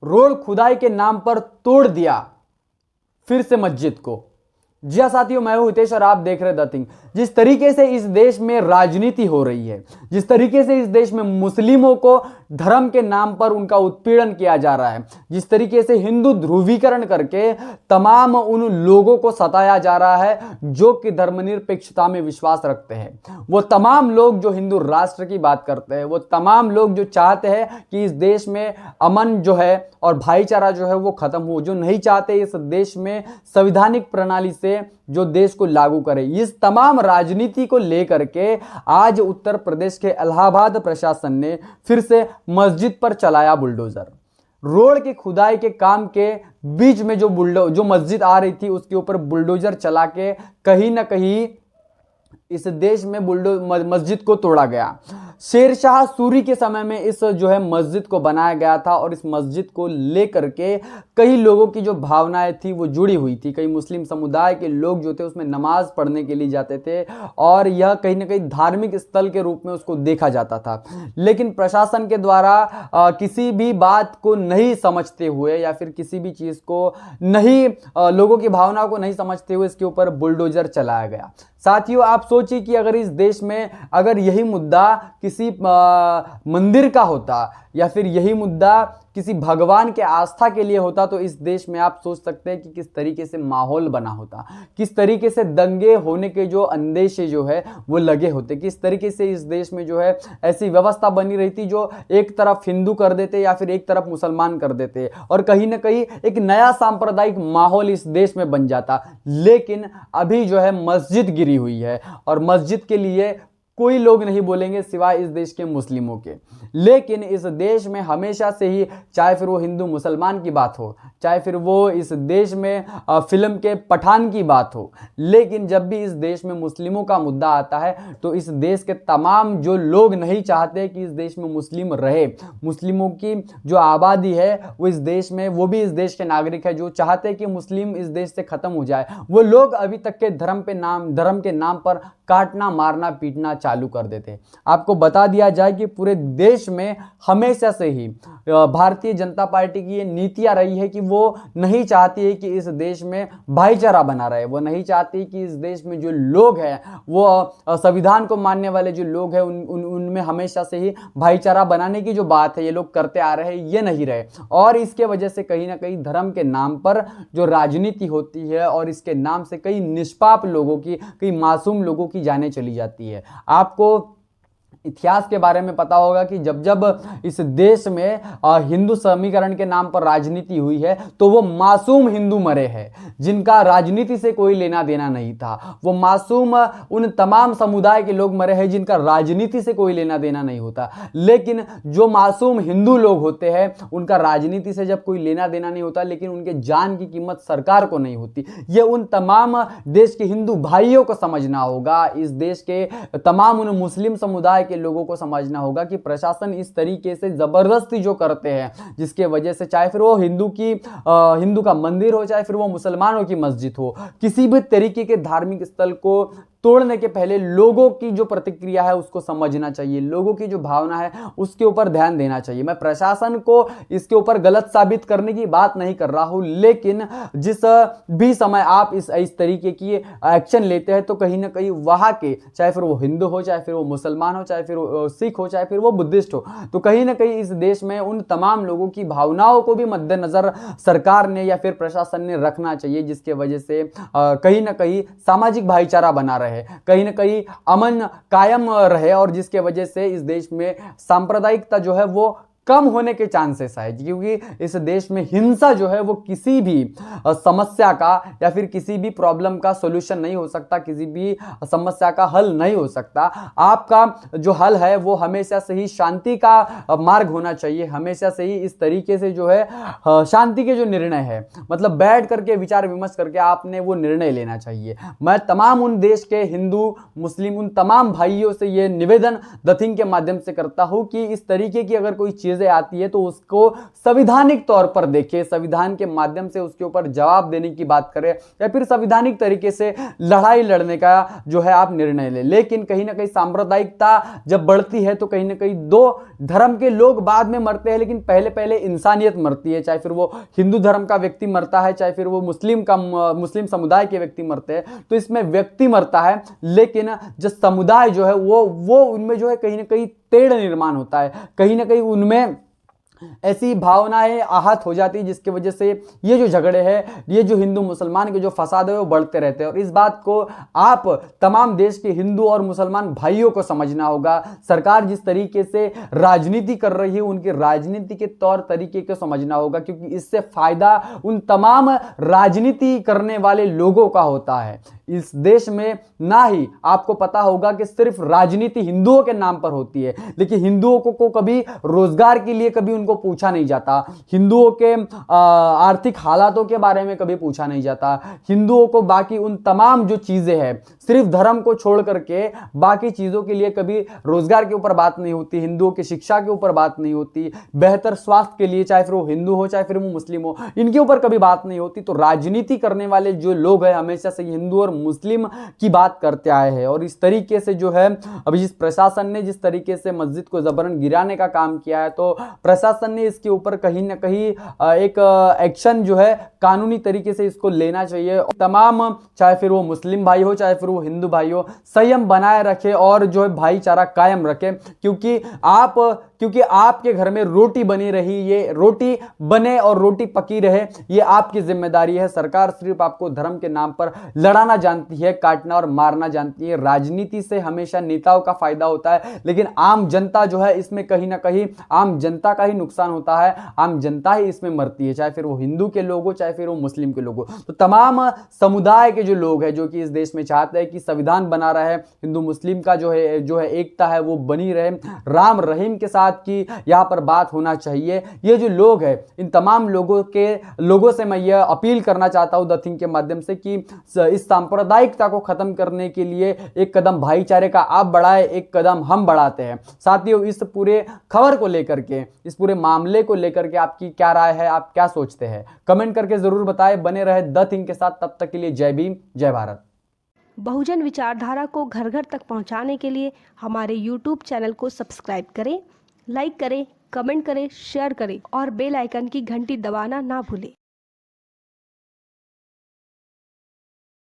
Road खुदाई के नाम पर तोड़ दिया फिर से मस्जिद को। जी हाँ साथियों, मैं हूं हितेश और आप देख रहे द थिंग। जिस तरीके से इस देश में राजनीति हो रही है, जिस तरीके से इस देश में मुस्लिमों को धर्म के नाम पर उनका उत्पीड़न किया जा रहा है, जिस तरीके से हिंदू ध्रुवीकरण करके तमाम उन लोगों को सताया जा रहा है जो कि धर्मनिरपेक्षता में विश्वास रखते हैं, वो तमाम लोग जो हिंदू राष्ट्र की बात करते हैं, वो तमाम लोग जो चाहते हैं कि इस देश में अमन जो है और भाईचारा जो है वो खत्म हो, जो नहीं चाहते इस देश में संवैधानिक प्रणाली से जो देश को लागू करे, इस तमाम राजनीति को लेकर के आज उत्तर प्रदेश के इलाहाबाद प्रशासन ने फिर से मस्जिद पर चलाया बुलडोजर। रोड की खुदाई के काम के बीच में जो मस्जिद आ रही थी उसके ऊपर बुलडोजर चला के कहीं ना कहीं इस देश में मस्जिद को तोड़ा गया। शेरशाह सूरी के समय में इस जो है मस्जिद को बनाया गया था और इस मस्जिद को लेकर के कई लोगों की जो भावनाएं थी वो जुड़ी हुई थी। कई मुस्लिम समुदाय के लोग जो थे उसमें नमाज पढ़ने के लिए जाते थे और यह कहीं ना कहीं धार्मिक स्थल के रूप में उसको देखा जाता था। लेकिन प्रशासन के द्वारा किसी भी बात को नहीं समझते हुए या फिर किसी भी चीज़ को नहीं लोगों की भावनाओं को नहीं समझते हुए इसके ऊपर बुलडोजर चलाया गया। साथियों, आप सोचिए कि अगर इस देश में अगर यही मुद्दा किसी मंदिर का होता या फिर यही मुद्दा किसी भगवान के आस्था के लिए होता तो इस देश में आप सोच सकते हैं कि किस तरीके से माहौल बना होता, किस तरीके से दंगे होने के जो अंदेशे जो है वो लगे होते, किस तरीके से इस देश में जो है ऐसी व्यवस्था बनी रही थी जो एक तरफ हिंदू कर देते या फिर एक तरफ मुसलमान कर देते और कहीं ना कहीं एक नया सांप्रदायिक माहौल इस देश में बन जाता। लेकिन अभी जो है मस्जिद गिरी हुई है और मस्जिद के लिए कोई लोग नहीं बोलेंगे सिवाय इस देश के मुस्लिमों के। लेकिन इस देश में हमेशा से ही, चाहे फिर वो हिंदू मुसलमान की बात हो, चाहे फिर वो इस देश में फिल्म के पठान की बात हो, लेकिन जब भी इस देश में मुस्लिमों का मुद्दा आता है तो इस देश के तमाम जो लोग नहीं चाहते कि इस देश में मुस्लिम रहे, मुस्लिमों की जो आबादी है वो इस देश में, वो भी इस देश के नागरिक है, जो चाहते हैं कि मुस्लिम इस देश से खत्म हो जाए, वो लोग अभी तक के धर्म के नाम पर काटना, मारना, पीटना चालू कर देते। आपको बता दिया जाए कि पूरे देश में हमेशा से ही भारतीय जनता पार्टी की ये नीतियां रही है कि वो नहीं चाहती है कि इस देश में भाईचारा बना रहे, वो नहीं चाहती कि इस देश में जो लोग हैं वो संविधान को मानने वाले जो लोग हैं उनमें हमेशा से ही भाईचारा बनाने की जो बात है ये लोग करते आ रहे हैं, ये नहीं रहे। और इसके वजह से कहीं ना कहीं धर्म के नाम पर जो राजनीति होती है और इसके नाम से कई निष्पाप लोगों की, कई मासूम लोगों की जानें चली जाती है। आपको इतिहास के बारे में पता होगा कि जब जब इस देश में हिंदू समीकरण के नाम पर राजनीति हुई है तो वो मासूम हिंदू मरे हैं जिनका राजनीति से कोई लेना देना नहीं था। वो मासूम उन तमाम समुदाय के लोग मरे हैं जिनका राजनीति से कोई लेना देना नहीं होता। लेकिन जो मासूम हिंदू लोग होते हैं उनका राजनीति से जब कोई लेना देना नहीं होता, लेकिन उनके जान की कीमत सरकार को नहीं होती। ये उन तमाम देश के हिंदू भाइयों को समझना होगा, इस देश के तमाम उन मुस्लिम समुदाय के लोगों को समझना होगा कि प्रशासन इस तरीके से जबरदस्ती जो करते हैं, जिसके वजह से चाहे फिर वो हिंदू का मंदिर हो, चाहे फिर वो मुसलमानों की मस्जिद हो, किसी भी तरीके के धार्मिक स्थल को तोड़ने के पहले लोगों की जो प्रतिक्रिया है उसको समझना चाहिए, लोगों की जो भावना है उसके ऊपर ध्यान देना चाहिए। मैं प्रशासन को इसके ऊपर गलत साबित करने की बात नहीं कर रहा हूं, लेकिन जिस भी समय आप इस तरीके की एक्शन लेते हैं तो कहीं ना कहीं वहां के, चाहे फिर वो हिंदू हो, चाहे फिर वो मुसलमान हो, चाहे फिर वो सिख हो, चाहे फिर वो बुद्धिस्ट हो, तो कहीं ना कहीं इस देश में उन तमाम लोगों की भावनाओं को भी मद्देनजर सरकार ने या फिर प्रशासन ने रखना चाहिए, जिसके वजह से कहीं ना कहीं सामाजिक भाईचारा बना रहे, कहीं ना कहीं अमन कायम रहे और जिसके वजह से इस देश में सांप्रदायिकता जो है वो कम होने के चांसेस है। क्योंकि इस देश में हिंसा जो है वो किसी भी समस्या का या फिर किसी भी प्रॉब्लम का सॉल्यूशन नहीं हो सकता, किसी भी समस्या का हल नहीं हो सकता। आपका जो हल है वो हमेशा से ही शांति का मार्ग होना चाहिए, हमेशा से ही इस तरीके से जो है शांति के जो निर्णय है, मतलब बैठ करके विचार विमर्श करके आपने वो निर्णय लेना चाहिए। मैं तमाम उन देश के हिंदू मुस्लिम उन तमाम भाइयों से ये निवेदन द थिंग के माध्यम से करता हूं कि इस तरीके की अगर कोई चीज चीजें आती है तो उसको संविधानिक तौर पर देखें, संविधान के माध्यम से उसके ऊपर जवाब देने की बात करें, या फिर संवैधानिक तरीके से लड़ाई लड़ने का जो है आप निर्णय लें। लेकिन कहीं ना कहीं सांप्रदायिकता जब बढ़ती है तो कहीं ना कहीं दो धर्म के लोग बाद में मरते हैं, लेकिन पहले पहले इंसानियत मरती है। चाहे फिर वो हिंदू धर्म का व्यक्ति मरता है, चाहे फिर वो मुस्लिम समुदाय के व्यक्ति मरते हैं, तो इसमें व्यक्ति मरता है, लेकिन जो समुदाय जो है वो उनमें जो है कहीं ना कहीं तेढ़ निर्माण होता है, कहीं ना कहीं उनमें ऐसी भावनाएं आहत हो जाती है, जिसकी वजह से ये जो झगड़े हैं, ये जो हिंदू मुसलमान के जो फसाद है वो बढ़ते रहते हैं। और इस बात को आप तमाम देश के हिंदू और मुसलमान भाइयों को समझना होगा। सरकार जिस तरीके से राजनीति कर रही है, उनकी राजनीति के तौर तरीके को समझना होगा, क्योंकि इससे फायदा उन तमाम राजनीति करने वाले लोगों का होता है। इस देश में ना ही आपको पता होगा कि सिर्फ राजनीति हिंदुओं के नाम पर होती है, लेकिन हिंदुओं को कभी रोजगार के लिए कभी उनको पूछा नहीं जाता, हिंदुओं के आर्थिक हालातों के बारे में कभी पूछा नहीं जाता, हिंदुओं को बाकी उन तमाम जो चीजें हैं, सिर्फ धर्म को छोड़ करके बाकी चीजों के लिए कभी रोजगार के ऊपर बात नहीं होती, हिंदुओं की शिक्षा के ऊपर बात नहीं होती, बेहतर स्वास्थ्य के लिए, चाहे फिर वो हिंदू हो चाहे फिर वो मुस्लिम हो, इनके ऊपर कभी बात नहीं होती। तो राजनीति करने वाले जो लोग हैं हमेशा से हिंदू और मुस्लिम की बात करते आए हैं। और इस तरीके से जो है अभी जिस प्रशासन ने जिस तरीके से मस्जिद को जबरन गिराने का काम किया है, तो प्रशासन ने इसके ऊपर कहीं ना कहीं एक एक्शन जो है कानूनी तरीके से इसको लेना चाहिए। तमाम चाहे फिर वो मुस्लिम भाई हो चाहे फिर वो हिंदू भाई हो, संयम बनाए रखे और जो है भाईचारा कायम रखे, क्योंकि आपके घर में रोटी बनी रही, ये रोटी बने और रोटी पकी रहे, ये आपकी जिम्मेदारी है। सरकार सिर्फ आपको धर्म के नाम पर लड़ाना जानती है, काटना और मारना जानती है। राजनीति से हमेशा नेताओं का फायदा होता है, लेकिन आम जनता जो है इसमें कहीं ना कहीं आम जनता का ही नुकसान होता है, आम जनता ही इसमें मरती है, चाहे फिर वो हिंदू के लोग हो चाहे फिर वो मुस्लिम के लोग हो। तो तमाम समुदाय के जो लोग हैं जो कि इस देश में चाहते हैं कि संविधान बना रहे, हिंदू मुस्लिम का जो है एकता है वो बनी रहे, राम रहीम के साथ की यहाँ पर बात होना चाहिए। ये जो लोग हैं इन तमाम लोगों से मैं ये अपील करना चाहता हूं द थिंग के माध्यम से कि इस सांप्रदायिकता को खत्म करने के लिए एक कदम भाईचारे का आप बढ़ाए, एक कदम हम बढ़ाते हैं। साथियों, इस पूरे खबर को लेकर के, इस पूरे मामले को लेकर के आपकी क्या राय है, आप क्या सोचते हैं, कमेंट करके जरूर बताएं। बने रहे द थिंग के साथ, तब तक के लिए जय भीम, जय भारत। बहुजन विचारधारा को घर घर तक पहुंचाने के लिए हमारे YouTube चैनल को सब्सक्राइब करें, लाइक करें, कमेंट करें, शेयर करें और बेल आइकन की घंटी दबाना ना भूलें।